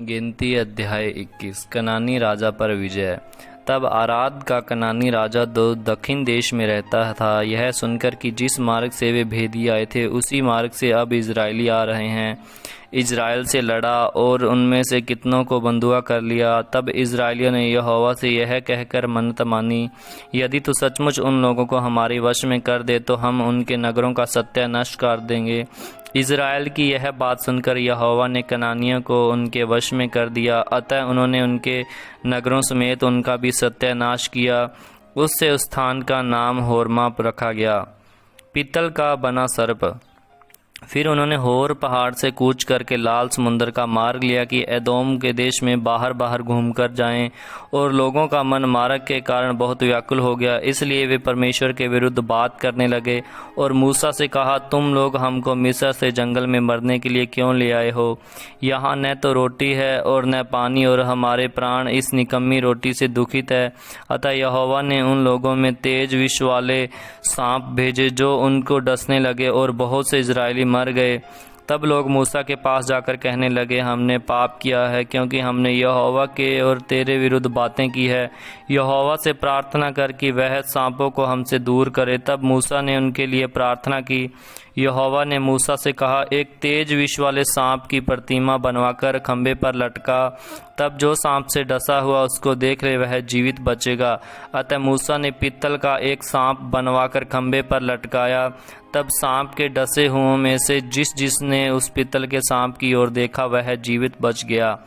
गिनती अध्याय 21 कनानी राजा पर विजय। तब आराद का कनानी राजा दक्षिण देश में रहता था। यह सुनकर कि जिस मार्ग से वे भेदी आए थे उसी मार्ग से अब इजरायली आ रहे हैं, इजराइल से लड़ा और उनमें से कितनों को बंधुआ कर लिया। तब इजराइलियों ने यहोवा से यह कहकर मन्नत मानी, यदि तू सचमुच उन लोगों को हमारे वश में कर दे तो हम उनके नगरों का सत्यानाश कर देंगे। इजराइल की यह बात सुनकर यहोवा ने कनानियों को उनके वश में कर दिया, अतः उन्होंने उनके नगरों समेत उनका भी सत्यानाश किया। उससे उस स्थान का नाम होर्मा रखा गया। पीतल का बना सर्प। फिर उन्होंने होर पहाड़ से कूच करके लाल समुद्र का मार्ग लिया कि एदोम के देश में बाहर बाहर घूमकर जाएं, और लोगों का मन मार्ग के कारण बहुत व्याकुल हो गया, इसलिए वे परमेश्वर के विरुद्ध बात करने लगे और मूसा से कहा, तुम लोग हमको मिस्र से जंगल में मरने के लिए क्यों ले आए हो? यहाँ न तो रोटी है और न पानी, और हमारे प्राण इस निकम्मी रोटी से दुखित है। अतः यहोवा ने उन लोगों में तेज विष वाले सांप भेजे जो उनको डसने लगे, और बहुत से इजरायली मर गए। तब लोग मूसा के पास जाकर कहने लगे, हमने पाप किया है क्योंकि हमने यहोवा के और तेरे विरुद्ध बातें की है। यहोवा से प्रार्थना कर कि वह सांपों को हमसे दूर करे। तब मूसा ने उनके लिए प्रार्थना की। यहोवा ने मूसा से कहा, एक तेज विष वाले सांप की प्रतिमा बनवाकर खंभे पर लटका, तब जो सांप से डसा हुआ उसको देख ले वह जीवित बचेगा। अतः मूसा ने पीतल का एक सांप बनवाकर खंभे पर लटकाया। तब सांप के डसे हुओं में से जिसने उस पीतल के सांप की ओर देखा वह जीवित बच गया।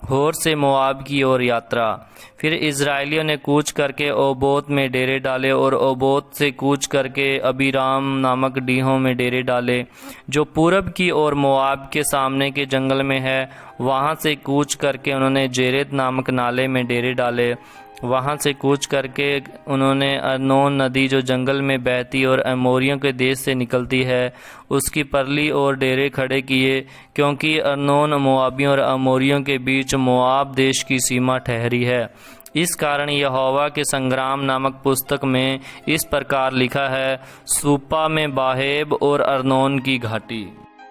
होर से मोआब की ओर यात्रा। फिर इजरायलियों ने कूच करके ओबोत में डेरे डाले, और ओबोत से कूच करके अबीराम नामक डीहों में डेरे डाले, जो पूरब की ओर मोआब के सामने के जंगल में है। वहां से कूच करके उन्होंने जेरेद नामक नाले में डेरे डाले। वहां से कूच करके उन्होंने अर्नोन नदी जो जंगल में बहती और अमोरियों के देश से निकलती है उसकी परली ओर डेरे खड़े किए, क्योंकि अर्नोन मोआबियों और अमोरियों के बीच मोआब देश की सीमा ठहरी है। इस कारण यहोवा के संग्राम नामक पुस्तक में इस प्रकार लिखा है, सूपा में बाहेब और अर्नोन की घाटी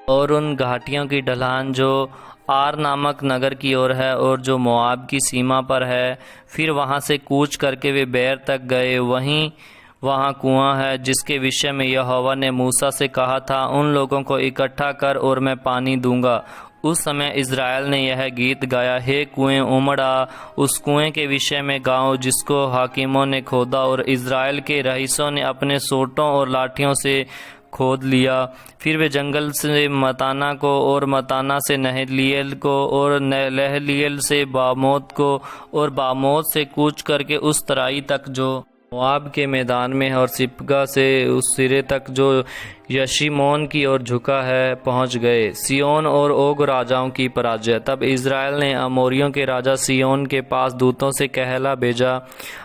और उन घाटियों की ढलान जो आर नामक नगर की ओर है और जो मोआब की सीमा पर है। फिर वहां से कूच करके वे बैर तक गए। वहां कुआं है जिसके विषय में यहोवा ने मूसा से कहा था, उन लोगों को इकट्ठा कर और मैं पानी दूंगा। उस समय इज़राइल ने यह गीत गाया, हे कुएं उमड़ा, उस कुएं के विषय में गाओ जिसको हाकिमों ने खोदा और इज़राइल के रईसों ने अपने सोटों और लाठियों से खोद लिया। फिर वे जंगल से मताना को और मताना से नहलियल को और नहलियल से बामोत को और बामोत से कूच करके उस तराई तक जो मोआब के मैदान में है और सिपगा से उस सिरे तक जो यशीमोन की ओर झुका है पहुंच गए। सियोन और ओग राजाओं की पराजय। तब इज़राइल ने अमोरियों के राजा सियोन के पास दूतों से कहला भेजा,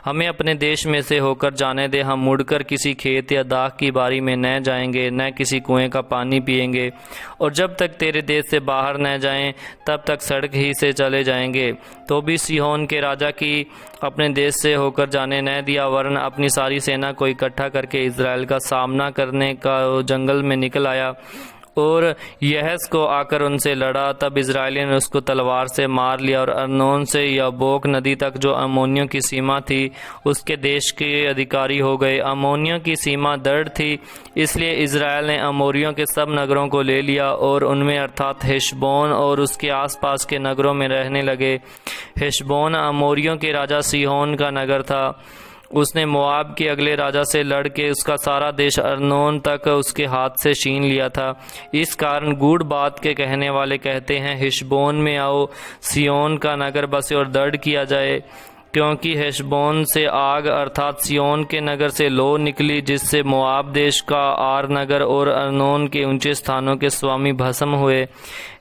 हमें अपने देश में से होकर जाने दे, हम मुड़कर किसी खेत या दाख की बारी में न जाएंगे, न किसी कुएं का पानी पिएंगे, और जब तक तेरे देश से बाहर न जाएं तब तक सड़क ही से चले जाएंगे। तो भी सिहोन के राजा की अपने देश से होकर जाने न दिया, वरन अपनी सारी सेना को इकट्ठा करके इज़राइल का सामना करने का जंगल में निकल आया और यहस को आकर उनसे लड़ा। तब इज़राइलियों ने उसको तलवार से मार लिया और अर्नोन से यब्बोक नदी तक जो अम्मोनियों की सीमा थी उसके देश के अधिकारी हो गए। अम्मोनियों की सीमा दृढ़ थी, इसलिए इज़राइल ने अमोरियों के सब नगरों को ले लिया और उनमें अर्थात हेशबोन और उसके आसपास के नगरों में रहने लगे। हेशबोन अमोरियों के राजा सीहोन का नगर था। उसने मोआब के अगले राजा से लड़ के उसका सारा देश अर्नोन तक उसके हाथ से छीन लिया था। इस कारण गूढ़ बात के कहने वाले कहते हैं, हेशबोन में आओ, सियोन का नगर बसे और दृढ़ किया जाए, क्योंकि हेशबोन से आग अर्थात सियोन के नगर से लो निकली, जिससे मोआब देश का आर नगर और अर्नोन के ऊंचे स्थानों के स्वामी भस्म हुए।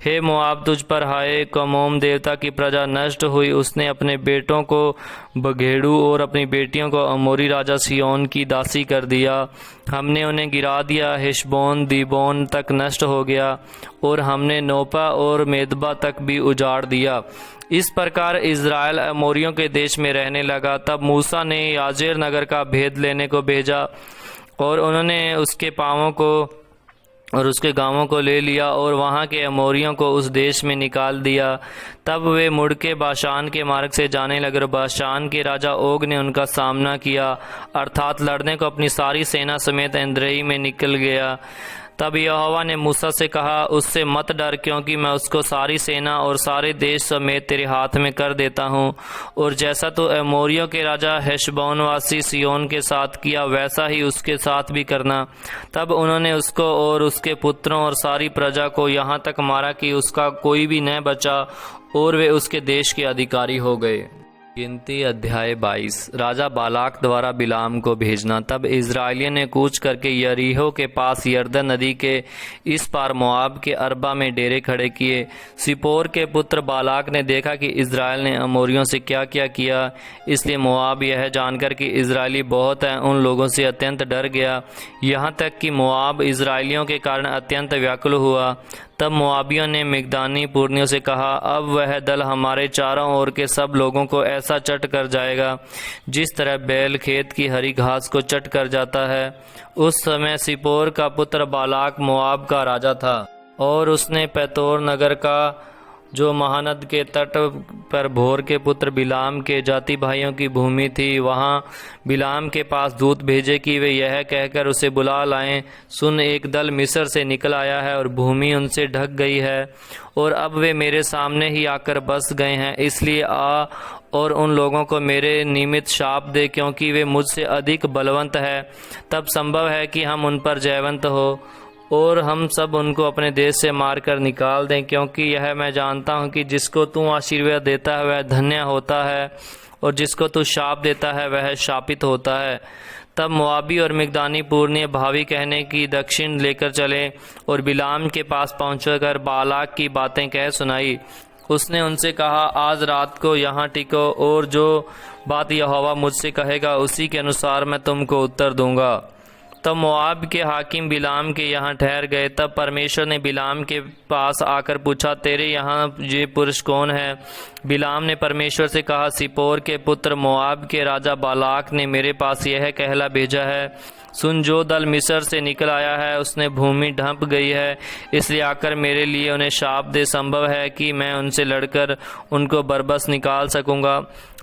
हे मोआब, तुझ पर हाय, कमोम देवता की प्रजा नष्ट हुई। उसने अपने बेटों को बघेड़ू और अपनी बेटियों को अमोरी राजा सियोन की दासी कर दिया। हमने उन्हें गिरा दिया, हेशबोन दीबोन तक नष्ट हो गया और हमने नोपा और मेदबा तक भी उजाड़ दिया। इस प्रकार इज़राइल अमोरियों के देश में रहने लगा। तब मूसा ने याजेर नगर का भेद लेने को भेजा और उन्होंने उसके पांवों को और उसके गांवों को ले लिया और वहां के अमोरियों को उस देश में निकाल दिया। तब वे मुड़ के बाशान के मार्ग से जाने लगे और बाशान के राजा ओग ने उनका सामना किया, अर्थात लड़ने को अपनी सारी सेना समेत एंद्रेई में निकल गया। तब यहोवा ने मूसा से कहा, उससे मत डर, क्योंकि मैं उसको सारी सेना और सारे देश समेत तेरे हाथ में कर देता हूँ। और जैसा तो एमोरियों के राजा हेशबोनवासी सिय्योन के साथ किया, वैसा ही उसके साथ भी करना। तब उन्होंने उसको और उसके पुत्रों और सारी प्रजा को यहाँ तक मारा कि उसका कोई भी न बचा, और वे उसके देश के अधिकारी हो गए। गिनती अध्याय 22। राजा बालाक द्वारा बिलाम को भेजना। तब इज़राइलियों ने कूच करके यरीहो के पास यरदन नदी के इस पार मोआब के अरबा में डेरे खड़े किए। सिपोर के पुत्र बालाक ने देखा कि इज़राइल ने अमोरियों से क्या क्या किया, इसलिए मोआब यह जानकर कि इज़राइली बहुत हैं, उन लोगों से अत्यंत डर गया, यहाँ तक कि मोआब इज़राइलियों के कारण अत्यंत व्याकुल हुआ। तब मोआबियों ने मिगदानी पुरनियों से कहा, अब वह दल हमारे चारों ओर के सब लोगों को ऐसा चट कर जाएगा जिस तरह बैल खेत की हरी घास को चट कर जाता है। उस समय सिपोर का पुत्र बालाक मोआब का राजा था, और उसने पैतोर नगर का, जो महानद के तट पर भोर के पुत्र बिलाम के जाति भाइयों की भूमि थी, वहाँ बिलाम के पास दूत भेजे कि वे यह कहकर उसे बुला लाएं, सुन, एक दल मिस्र से निकल आया है और भूमि उनसे ढक गई है, और अब वे मेरे सामने ही आकर बस गए हैं। इसलिए आ और उन लोगों को मेरे निमित्त शाप दे, क्योंकि वे मुझसे अधिक बलवंत है। तब संभव है कि हम उन पर जयवंत हो और हम सब उनको अपने देश से मारकर निकाल दें, क्योंकि यह मैं जानता हूँ कि जिसको तू आशीर्वाद देता है वह धन्य होता है, और जिसको तू शाप देता है वह शापित होता है। तब मोआबी और मिगदानी पुरनिये भावी कहने की दक्षिण लेकर चले और बिलाम के पास पहुंचकर बालाक की बातें कह सुनाई। उसने उनसे कहा, आज रात को यहाँ टिको, और जो बात यहोवा मुझसे कहेगा उसी के अनुसार मैं तुमको उत्तर दूंगा। तब मोआब के हाकिम बिलाम के यहाँ ठहर गए। तब परमेश्वर ने बिलाम के पास आकर पूछा, तेरे यहाँ ये पुरुष कौन है? बिलाम ने परमेश्वर से कहा, सिपोर के पुत्र मोआब के राजा बालाक ने मेरे पास यह कहला भेजा है, सुन, जो दल मिस्र से निकल आया है उसने भूमि ढंप गई है, इसलिए आकर मेरे लिए उन्हें शाप दे। संभव है कि मैं उनसे लड़कर उनको बरबस निकाल सकूंगा।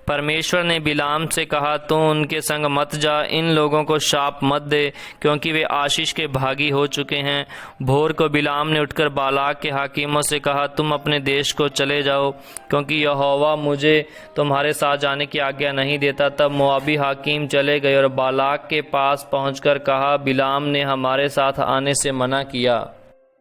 परमेश्वर ने बिलाम से कहा, तू उनके संग मत जा, इन लोगों को शाप मत दे, क्योंकि वे आशीष के भागी हो चुके हैं। भोर को बिलाम ने उठकर बालाक के हाकिमों से कहा, तुम अपने देश को चले जाओ, क्योंकि यहोवा मुझे तुम्हारे साथ जाने की आज्ञा नहीं देता। तब मोआबी हाकिम चले गए और बालाक के पास पहुंचकर कहा, बिलाम ने हमारे साथ आने से मना किया।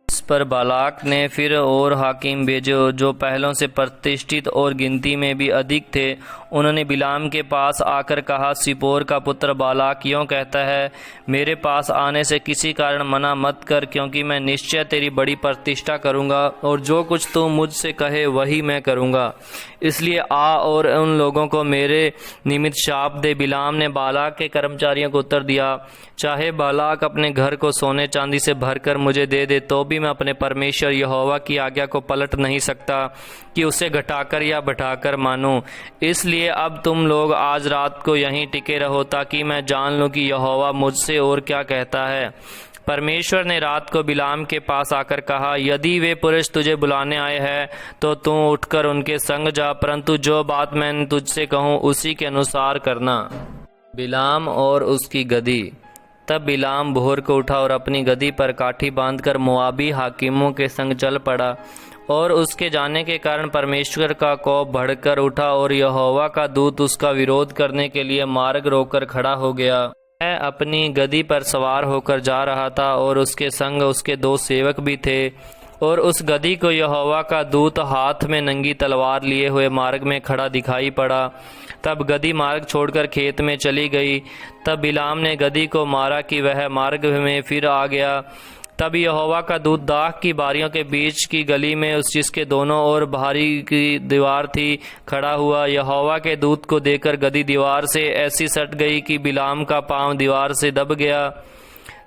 इस पर बालाक ने फिर और हाकिम भेजे, जो पहलों से प्रतिष्ठित और गिनती में भी अधिक थे। उन्होंने बिलाम के पास आकर कहा, सिपोर का पुत्र बालाक यों कहता है, मेरे पास आने से किसी कारण मना मत कर, क्योंकि मैं निश्चय तेरी बड़ी प्रतिष्ठा करूंगा, और जो कुछ तू मुझसे कहे वही मैं करूंगा। इसलिए आ और उन लोगों को मेरे निमित्त शाप दे। बिलाम ने बालाक के कर्मचारियों को उत्तर दिया, चाहे बालाक अपने घर को सोने चांदी से भरकर मुझे दे दे, तो भी मैं अपने परमेश्वर यहोवा की आज्ञा को पलट नहीं सकता कि उसे घटाकर या बढ़ाकर मानूं। इसलिए अब तुम लोग आज रात को यहीं टिके रहो, ताकि मैं जान लूं कि यहोवा मुझसे और क्या कहता है। परमेश्वर ने रात को बिलाम के पास आकर कहा, यदि वे पुरुष तुझे बुलाने आए हैं तो तू उठकर उनके संग जा, परंतु जो बात मैंने तुझसे कहूँ उसी के अनुसार करना। बिलाम और उसकी गदी। तब बिलाम भोर को उठा और अपनी गदी पर काठी बांधकर मोआबी हाकिमों के संग चल पड़ा, और उसके जाने के कारण परमेश्वर का कोप भड़कर उठा, और यहोवा का दूत उसका विरोध करने के लिए मार्ग रोककर खड़ा हो गया। वह अपनी गदी पर सवार होकर जा रहा था, और उसके संग उसके 2 सेवक भी थे, और उस गदी को यहोवा का दूत हाथ में नंगी तलवार लिए हुए मार्ग में खड़ा दिखाई पड़ा। तब गदी मार्ग छोड़कर खेत में चली गई। तब बिलाम ने गदी को मारा कि वह मार्ग में फिर आ गया। तब यहोवा का दूत दाख की बारियों के बीच की गली में, उस जिसके दोनों ओर बाहरी की दीवार थी, खड़ा हुआ। यहोवा के दूत को देखकर गदी दीवार से ऐसी सट गई कि बिलाम का पांव दीवार से दब गया।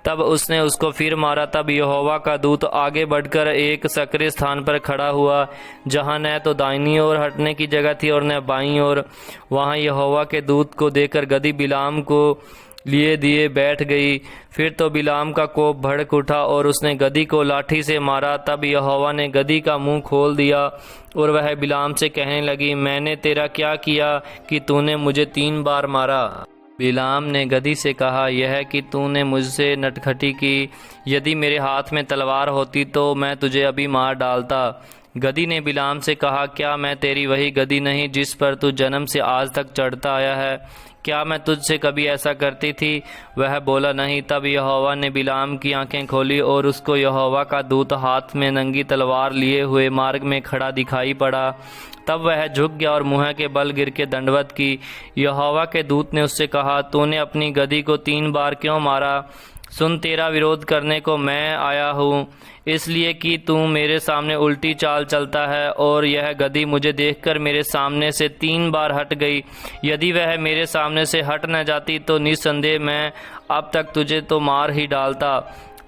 तब उसने उसको फिर मारा। तब यहोवा का दूत आगे बढ़कर एक सकरे स्थान पर खड़ा हुआ, जहाँ न तो दाहिनी ओर हटने की जगह थी और न बाईं ओर। वहाँ यहोवा के दूत को देखकर गदी बिलाम को लिए दिए बैठ गई। फिर तो बिलाम का कोप भड़क उठा और उसने गदही को लाठी से मारा। तब यहोवा ने गदही का मुंह खोल दिया और वह बिलाम से कहने लगी, मैंने तेरा क्या किया कि तूने मुझे 3 बार मारा? बिलाम ने गदही से कहा, यह कि तूने मुझसे नटखटी की। यदि मेरे हाथ में तलवार होती तो मैं तुझे अभी मार डालता। गदही ने बिलाम से कहा, क्या मैं तेरी वही गदही नहीं जिस पर तू जन्म से आज तक चढ़ता आया है? क्या मैं तुझसे कभी ऐसा करती थी? वह बोला, नहीं। तब यहोवा ने बिलाम की आंखें खोली और उसको यहोवा का दूत हाथ में नंगी तलवार लिए हुए मार्ग में खड़ा दिखाई पड़ा। तब वह झुक गया और मुँह के बल गिर के दंडवत की। यहोवा के दूत ने उससे कहा, तूने अपनी गदही को 3 बार क्यों मारा? सुन, तेरा विरोध करने को मैं आया हूँ, इसलिए कि तू मेरे सामने उल्टी चाल चलता है। और यह गदही मुझे देखकर मेरे सामने से 3 बार हट गई। यदि वह मेरे सामने से हट न जाती तो निस्संदेह मैं अब तक तुझे तो मार ही डालता,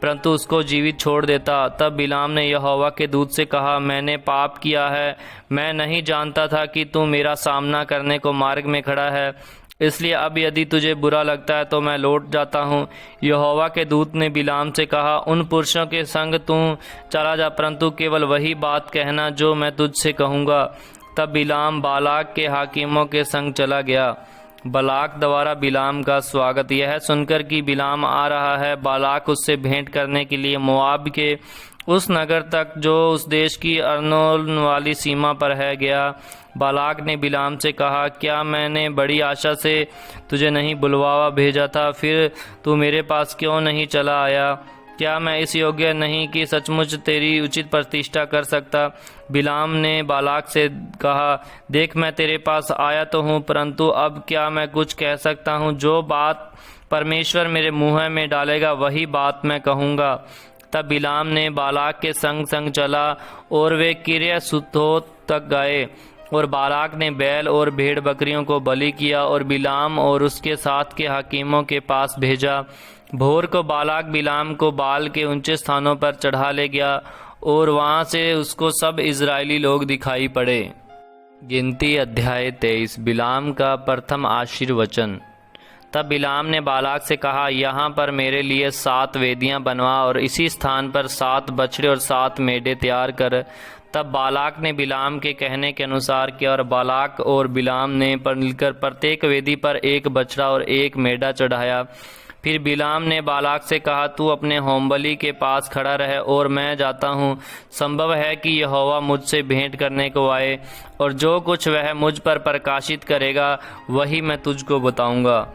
परंतु उसको जीवित छोड़ देता। तब बिलाम ने यहोवा के दूत से कहा, मैंने पाप किया है। मैं नहीं जानता था कि तू मेरा सामना करने को मार्ग में खड़ा है, इसलिए अब यदि तुझे बुरा लगता है तो मैं लौट जाता हूँ। यहोवा के दूत ने बिलाम से कहा, उन पुरुषों के संग तू चला जा, परंतु केवल वही बात कहना जो मैं तुझसे कहूँगा। तब बिलाम बालाक के हाकिमों के संग चला गया। बालाक द्वारा बिलाम का स्वागत। यह सुनकर कि बिलाम आ रहा है, बालाक उससे भेंट करने के लिए मोआब के उस नगर तक जो उस देश की अर्नोन वाली सीमा पर है गया। बालाक ने बिलाम से कहा, क्या मैंने बड़ी आशा से तुझे नहीं बुलवावा भेजा था? फिर तू मेरे पास क्यों नहीं चला आया? क्या मैं इस योग्य नहीं कि सचमुच तेरी उचित प्रतिष्ठा कर सकता? बिलाम ने बालाक से कहा, देख, मैं तेरे पास आया तो हूँ, परंतु अब क्या मैं कुछ कह सकता हूँ? जो बात परमेश्वर मेरे मुँह में डालेगा वही बात मैं कहूँगा। तब बिलाम ने बालाक के संग संग चला और वे किर्यसुथोत तक गए। और बालाक ने बैल और भेड़ बकरियों को बलि किया और बिलाम और उसके साथ के हाकिमों के पास भेजा। भोर को बालाक बिलाम को बाल के ऊंचे स्थानों पर चढ़ा ले गया और वहां से उसको सब इजरायली लोग दिखाई पड़े। गिनती अध्याय 23। बिलाम का प्रथम आशीर्वचन। तब बिलाम ने बालाक से कहा, यहाँ पर मेरे लिए 7 वेदियाँ बनवा और इसी स्थान पर 7 बछड़े और 7 मेढ़े तैयार कर। तब बालाक ने बिलाम के कहने के अनुसार किया और बालाक और बिलाम ने मिलकर प्रत्येक वेदी पर 1 बछड़ा और 1 मेढ़ा चढ़ाया। फिर बिलाम ने बालाक से कहा, तू अपने होमबलि के पास खड़ा रहे और मैं जाता हूँ। संभव है कि यहोवा मुझसे भेंट करने को आए और जो कुछ वह मुझ पर प्रकाशित करेगा वही मैं तुझको बताऊंगा।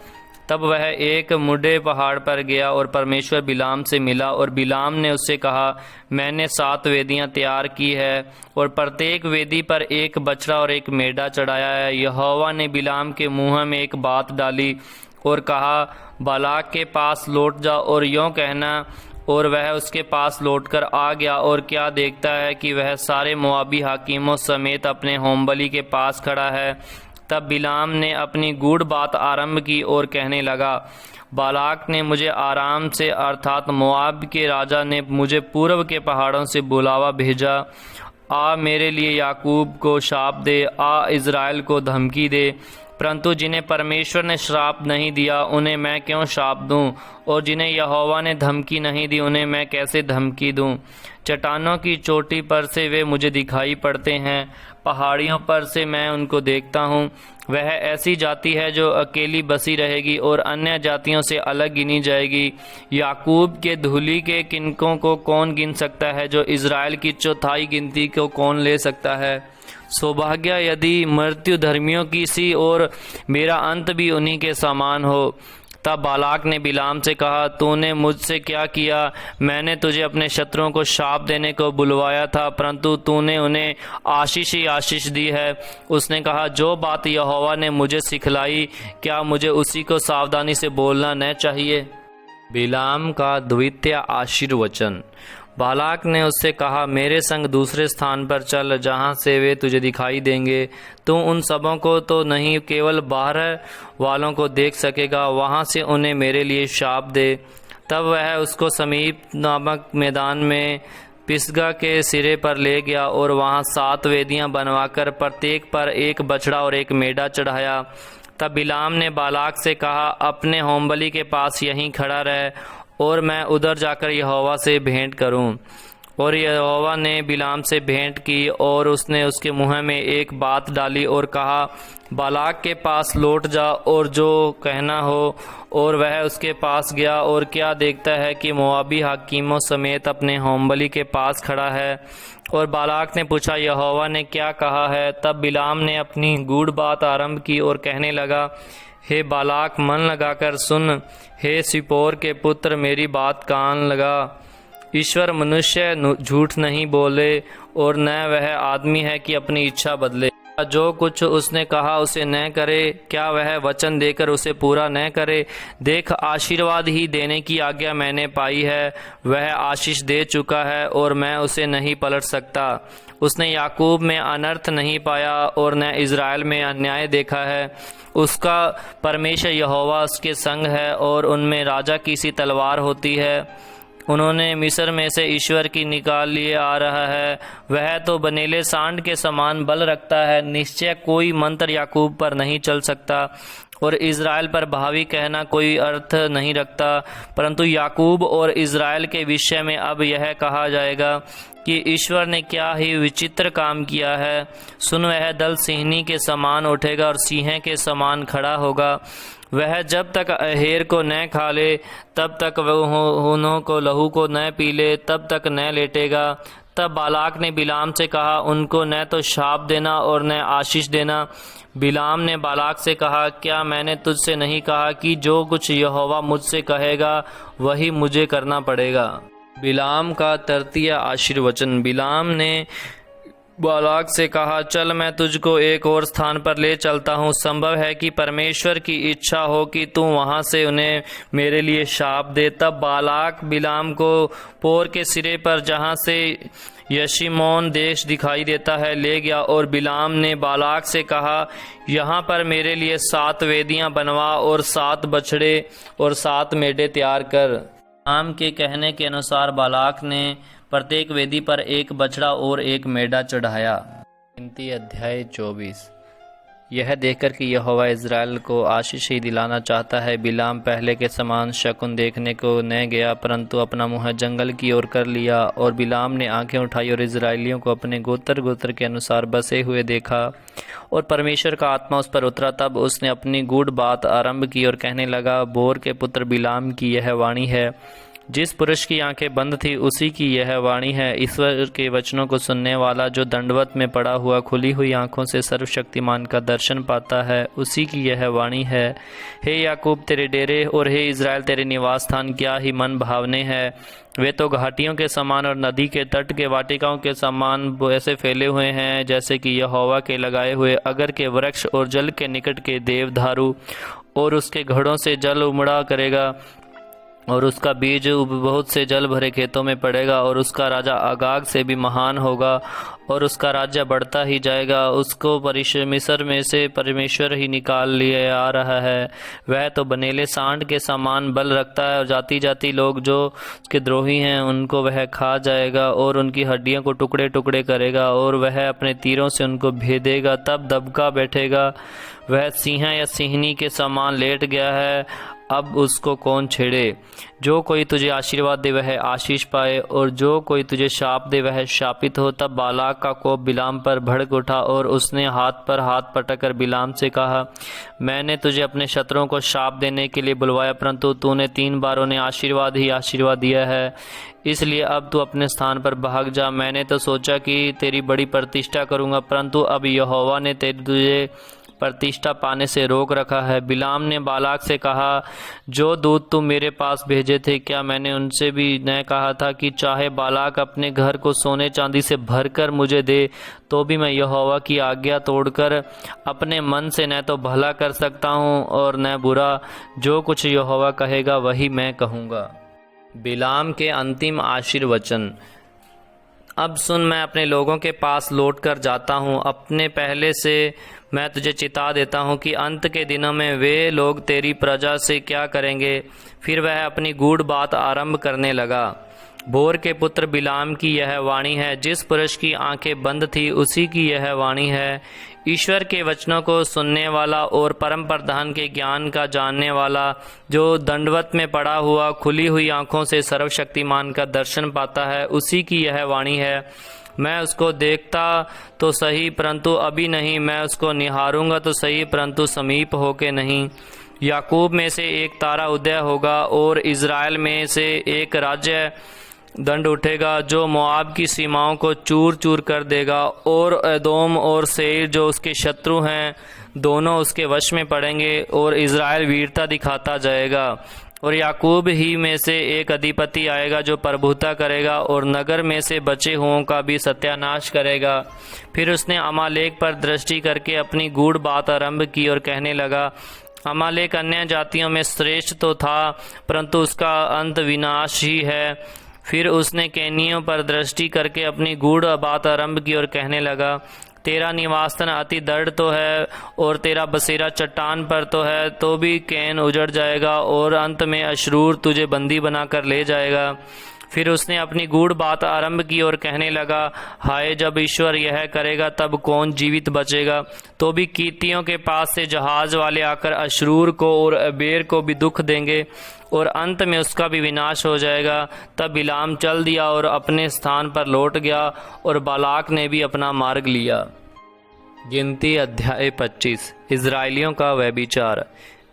तब वह एक मुड्डे पहाड़ पर गया और परमेश्वर बिलाम से मिला और बिलाम ने उससे कहा, मैंने 7 वेदियां तैयार की है और प्रत्येक वेदी पर 1 बछड़ा और 1 मेढ़ा चढ़ाया है। यहोवा ने बिलाम के मुंह में एक बात डाली और कहा, बालाक के पास लौट जा और यों कहना। और वह उसके पास लौटकर आ गया और क्या देखता है कि वह सारे मोआबी हाकिमों समेत अपने होमबलि के पास खड़ा है। तब बिलाम ने अपनी गूढ़ बात आरंभ की और कहने लगा, बालाक ने मुझे आराम से अर्थात मोआब के राजा ने मुझे पूर्व के पहाड़ों से बुलावा भेजा। आ मेरे लिए याकूब को शाप दे, आ इज़राइल को धमकी दे। परंतु जिन्हें परमेश्वर ने श्राप नहीं दिया उन्हें मैं क्यों श्राप दूं? और जिन्हें यहोवा ने धमकी नहीं दी उन्हें मैं कैसे धमकी दूं? चट्टानों की चोटी पर से वे मुझे दिखाई पड़ते हैं, पहाड़ियों पर से मैं उनको देखता हूँ। वह ऐसी जाति है जो अकेली बसी रहेगी और अन्य जातियों से अलग गिनी जाएगी। याकूब के धूलि के किनकों को कौन गिन सकता है? जो इज़राइल की चौथाई गिनती को कौन ले सकता है? सौभाग्य यदि मृत्यु धर्मियों की सी और मेरा अंत भी उन्हीं के समान हो। तब बालाक ने बिलाम से कहा, तूने मुझसे क्या किया? मैंने तुझे अपने शत्रुओं को शाप देने को बुलवाया था, परंतु तूने उन्हें आशीष ही आशीष दी है। उसने कहा, जो बात यहोवा ने मुझे सिखलाई, क्या मुझे उसी को सावधानी से बोलना न चाहिए? बिलाम का द्वितीय आशीर्वचन। बालाक ने उससे कहा, मेरे संग दूसरे स्थान पर चल जहाँ से वे तुझे दिखाई देंगे। तू उन सबों को तो नहीं, केवल बाहर वालों को देख सकेगा। वहाँ से उन्हें मेरे लिए शाप दे। तब वह उसको समीप नामक मैदान में पिसगा के सिरे पर ले गया और वहाँ 7 वेदियाँ बनवाकर प्रत्येक पर 1 बछड़ा और 1 मेढ़ा चढ़ाया। तब बिलाम ने बालाक से कहा, अपने होमबलि के पास यहीं खड़ा रह और मैं उधर जाकर यहोवा से भेंट करूं। और यहोवा ने बिलाम से भेंट की और उसने उसके मुँह में एक बात डाली और कहा, बालाक के पास लौट जा और जो कहना हो। और वह उसके पास गया और क्या देखता है कि मोआबी हाकिमों समेत अपने होमबलि के पास खड़ा है। और बालाक ने पूछा, यहोवा ने क्या कहा है? तब बिलाम ने अपनी गूढ़ बात आरंभ की और कहने लगा, हे बालाक, मन लगाकर सुन। हे सिपोर के पुत्र, मेरी बात कान लगा। ईश्वर मनुष्य झूठ नहीं बोले और न वह आदमी है कि अपनी इच्छा बदले। जो कुछ उसने कहा उसे न करे, क्या वह वचन देकर उसे पूरा न करे? देख, आशीर्वाद ही देने की आज्ञा मैंने पाई है। वह आशीष दे चुका है और मैं उसे नहीं पलट सकता। उसने याकूब में अनर्थ नहीं पाया और न इज़राइल में अन्याय देखा है। उसका परमेश्वर यहोवा उसके संग है और उनमें राजा की सी तलवार होती है। उन्होंने मिस्र में से ईश्वर की निकाल लिए आ रहा है। वह तो बनेले सांड के समान बल रखता है। निश्चय कोई मंत्र याकूब पर नहीं चल सकता और इज़राइल पर भावी कहना कोई अर्थ नहीं रखता। परंतु याकूब और इज़राइल के विषय में अब यह कहा जाएगा कि ईश्वर ने क्या ही विचित्र काम किया है। सुन, वह दल सिंहनी के समान उठेगा और सिंह के समान खड़ा होगा। वह जब तक अहेर को न खा ले, तब तक वह होनों को लहू को न पी ले, तब तक न लेटेगा। तब बालाक ने बिलाम से कहा, उनको न तो शाप देना और न आशीष देना। बिलाम ने बालाक से कहा, क्या मैंने तुझसे नहीं कहा कि जो कुछ यहोवा मुझसे कहेगा वही मुझे करना पड़ेगा? बिलाम का तृतीय आशीर्वचन। बिलाम ने बालाक से कहा, चल मैं तुझको एक और स्थान पर ले चलता हूँ। संभव है कि परमेश्वर की इच्छा हो कि तू वहाँ से उन्हें मेरे लिए शाप दे। तब बालाक बिलाम को पोर के सिरे पर, जहाँ से यशीमोन देश दिखाई देता है, ले गया। और बिलाम ने बालाक से कहा, यहाँ पर मेरे लिए 7 वेदियाँ बनवा और 7 बछड़े और 7 मेढ़े तैयार कर। बिलाम के कहने के अनुसार बालाक ने प्रत्येक वेदी पर एक बछड़ा और एक मेढ़ा चढ़ाया। गिनती अध्याय 24। यह देखकर कि यहोवा इज़राइल को आशीष ही दिलाना चाहता है, बिलाम पहले के समान शकुन देखने को न गया, परंतु अपना मुँह जंगल की ओर कर लिया। और बिलाम ने आंखें उठाई और इज़राइलियों को अपने गोत्र गोत्र के अनुसार बसे हुए देखा और परमेश्वर का आत्मा उस पर उतरा। तब उसने अपनी गूढ़ बात आरंभ की और कहने लगा, बोर के पुत्र बिलाम की यह वाणी है। जिस पुरुष की आंखें बंद थी उसी की यह वाणी है। ईश्वर के वचनों को सुनने वाला जो दंडवत में पड़ा हुआ खुली हुई आंखों से सर्वशक्तिमान का दर्शन पाता है, उसी की यह वाणी है। हे याकूब, तेरे डेरे, और हे इज़राइल, तेरे निवास स्थान क्या ही मन भावने हैं। वे तो घाटियों के समान और नदी के तट के वाटिकाओं के समान ऐसे फैले हुए हैं जैसे कि यहोवा के लगाए हुए अगर के वृक्ष और जल के निकट के देवदारू। और उसके घड़ों से जल उमड़ा करेगा और उसका बीज बहुत से जल भरे खेतों में पड़ेगा। और उसका राजा आगाग से भी महान होगा और उसका राज्य बढ़ता ही जाएगा। उसको मिस्र में से परमेश्वर ही निकाल लिए आ रहा है। वह तो बनेले सांड के समान बल रखता है और जाति जाति लोग जो उसके द्रोही हैं उनको वह खा जाएगा और उनकी हड्डियों को टुकड़े टुकड़े करेगा और वह अपने तीरों से उनको भेदेगा। तब दबका बैठेगा। वह सिंह या सिंहनी के समान लेट गया है, अब उसको कौन छेड़े। जो कोई तुझे आशीर्वाद दे वह आशीष पाए और जो कोई तुझे शाप दे वह शापित हो। तब बालाक का कोप बिलाम पर भड़क उठा और उसने हाथ पर हाथ पटककर बिलाम से कहा, मैंने तुझे अपने शत्रुओं को शाप देने के लिए बुलवाया, परंतु तूने 3 बार उन्हें आशीर्वाद ही आशीर्वाद दिया है। इसलिए अब तू अपने स्थान पर भाग जा। मैंने तो सोचा कि तेरी बड़ी प्रतिष्ठा करूंगा, परंतु अब यहोवा ने तुझे प्रतिष्ठा पाने से रोक रखा है। बिलाम ने बालाक से कहा, जो दूत तुम मेरे पास भेजे थे, क्या मैंने उनसे भी न कहा था कि चाहे बालाक अपने घर को सोने चांदी से भरकर मुझे दे, तो भी मैं यहोवा की आज्ञा तोड़कर अपने मन से न तो भला कर सकता हूँ और न बुरा। जो कुछ यहोवा कहेगा वही मैं कहूँगा। बिलाम के अंतिम आशीर्वचन। अब सुन, मैं अपने लोगों के पास लौट कर जाता हूँ। अपने पहले से मैं तुझे चिता देता हूँ कि अंत के दिनों में वे लोग तेरी प्रजा से क्या करेंगे। फिर वह अपनी गूढ़ बात आरंभ करने लगा। बोर के पुत्र बिलाम की यह वाणी है, जिस पुरुष की आंखें बंद थी उसी की यह वाणी है। ईश्वर के वचनों को सुनने वाला और परम प्रधान के ज्ञान का जानने वाला, जो दंडवत में पड़ा हुआ खुली हुई आंखों से सर्वशक्तिमान का दर्शन पाता है, उसी की यह वाणी है। मैं उसको देखता तो सही परंतु अभी नहीं, मैं उसको निहारूंगा तो सही परंतु समीप होके नहीं। याकूब में से एक तारा उदय होगा और इज़राइल में से एक राज्य दंड उठेगा, जो मोआब की सीमाओं को चूर चूर कर देगा, और एदोम और सेईर जो उसके शत्रु हैं दोनों उसके वश में पड़ेंगे, और इज़राइल वीरता दिखाता जाएगा। और याकूब ही में से एक अधिपति आएगा जो प्रभुता करेगा और नगर में से बचे हुओं का भी सत्यानाश करेगा। फिर उसने अमालेक पर दृष्टि करके अपनी गूढ़ बात आरंभ की और कहने लगा, अमालेक अन्य जातियों में श्रेष्ठ तो था परंतु उसका अंत विनाश ही है। फिर उसने कैनियों पर दृष्टि करके अपनी गूढ़ बात आरंभ की और कहने लगा, तेरा निवास स्थान अति दृढ़ तो है और तेरा बसेरा चट्टान पर तो है, तो भी कैन उजड़ जाएगा और अंत में अशरूर तुझे बंदी बनाकर ले जाएगा। फिर उसने अपनी गूढ़ बात आरंभ की और कहने लगा, हाय जब ईश्वर यह करेगा तब कौन जीवित बचेगा। तो भी कीतियों के पास से जहाज वाले आकर अशरूर को और अबेर को भी दुख देंगे और अंत में उसका भी विनाश हो जाएगा। तब बिलाम चल दिया और अपने स्थान पर लौट गया और बालाक ने भी अपना मार्ग लिया। गिनती अध्याय 25। इज़राइलियों का व्यभिचार।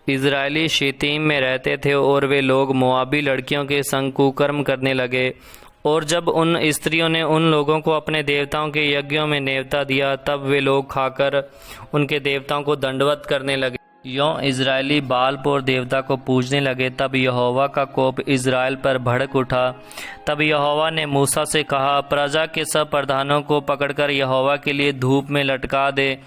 इज़राइली शितीम में रहते थे और वे लोग मोआबी लड़कियों के संग कुकर्म करने लगे। और जब उन स्त्रियों ने उन लोगों को अपने देवताओं के यज्ञों में नेवता दिया, तब वे लोग खाकर उनके देवताओं को दंडवत करने लगे। यों इज़राइली बालपोर देवता को पूजने लगे। तब यहोवा का कोप इज़राइल पर भड़क उठा। तब यहोवा ने मूसा से कहा, प्रजा के सब प्रधानों को पकड़कर यहोवा के लिए धूप में लटका दे,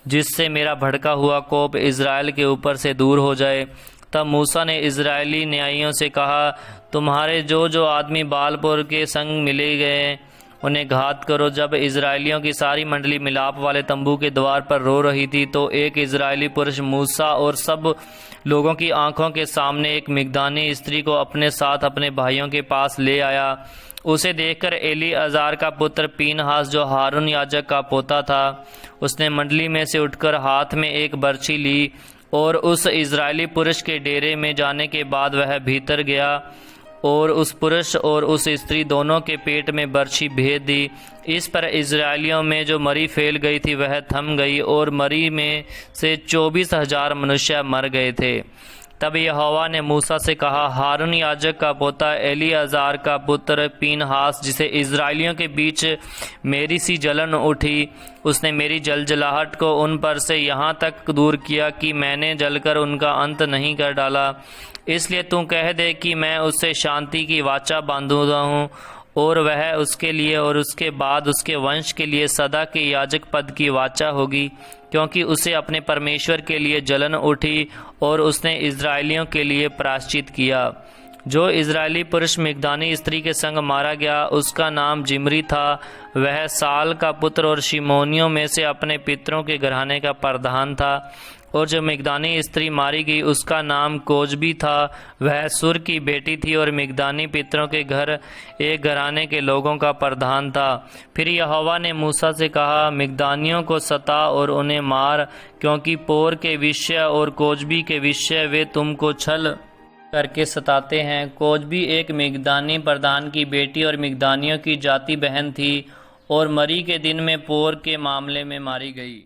जिससे मेरा भड़का हुआ कोप इज़राइल के ऊपर से दूर हो जाए। तब मूसा ने इज़राइली न्यायियों से कहा, तुम्हारे जो जो आदमी बालपोर के संग मिले गए उन्हें घात करो। जब इज़राइलियों की सारी मंडली मिलाप वाले तंबू के द्वार पर रो रही थी, तो एक इज़राइली पुरुष मूसा और सब लोगों की आंखों के सामने एक मिगदानी स्त्री को अपने साथ अपने भाइयों के पास ले आया। उसे देखकर एलीआज़ार का पुत्र पीनहास, जो हारून याजक का पोता था, उसने मंडली में से उठकर हाथ में एक बर्छी ली और उस इज़राइली पुरुष के डेरे में जाने के बाद वह भीतर गया और उस पुरुष और उस स्त्री दोनों के पेट में बर्छी भेद दी। इस पर इज़राइलियों में जो मरी फैल गई थी वह थम गई और मरी में से 24,000 मनुष्य मर गए थे। तब यहोवा ने मूसा से कहा, हारून याजक का पोता एलीआज़ार का पुत्र पीनहास, जिसे इज़राइलियों के बीच मेरी सी जलन उठी, उसने मेरी जलजलाहट को उन पर से यहाँ तक दूर किया कि मैंने जलकर उनका अंत नहीं कर डाला। इसलिए तू कह दे कि मैं उससे शांति की वाचा बांधूंगा हूँ और वह उसके लिए और उसके बाद उसके वंश के लिए सदा के याजक पद की वाचा होगी, क्योंकि उसे अपने परमेश्वर के लिए जलन उठी और उसने इज़राइलियों के लिए प्रायश्चित किया। जो इज़राइली पुरुष मिगदानी स्त्री के संग मारा गया उसका नाम जिमरी था। वह साल का पुत्र और शिमोनियों में से अपने पितरों के घराने का प्रधान था। और जो मिगदानी स्त्री मारी गई उसका नाम कोजबी था। वह सुर की बेटी थी और मिगदानी पितरों के घर एक घराने के लोगों का प्रधान था। फिर यहोवा ने मूसा से कहा, मिगदानियों को सता और उन्हें मार, क्योंकि पोर के विषय और कोजबी के विषय वे तुमको छल करके सताते हैं। कोजबी एक मिगदानी प्रधान की बेटी और मिगदानियों की जाति बहन थी और मरी के दिन में पोर के मामले में मारी गई।